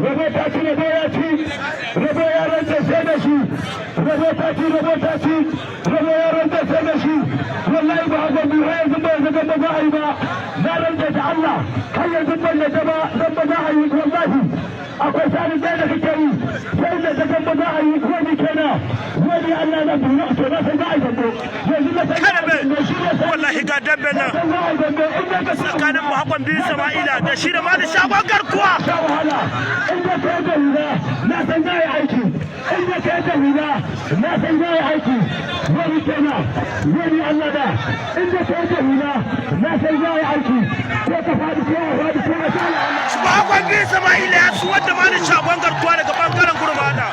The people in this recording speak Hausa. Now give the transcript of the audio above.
rabo ta ci rabo ya ci rabo ya ranta sai da shi rabo ta ci rabo ya ranta sai da shi wallahi ba ga mu har yanzu ba ga ba za a yi ba na ranta da Allah har yanzu ban da ba dan ba za a yi wallahi akwai sani da kake yi sai da kan ba za a yi ko ni kenan wani Allah na duniya to na san za a yi dambe yanzu na san wallahi ga dambe nan tsakanin Muhammad bin Sama'ila da shi da Mali Shagon garkuwa inda ka da hula na san za a yi aiki inda ka da hula na san za a yi aiki wani kenan wani Allah da inda ka da hula na san za a yi aiki ko ka faɗi ko a faɗi ko a tsala Muhammad bin Sama'ila ya su wanda Mali Shagon garkuwa daga bangaren Gurmada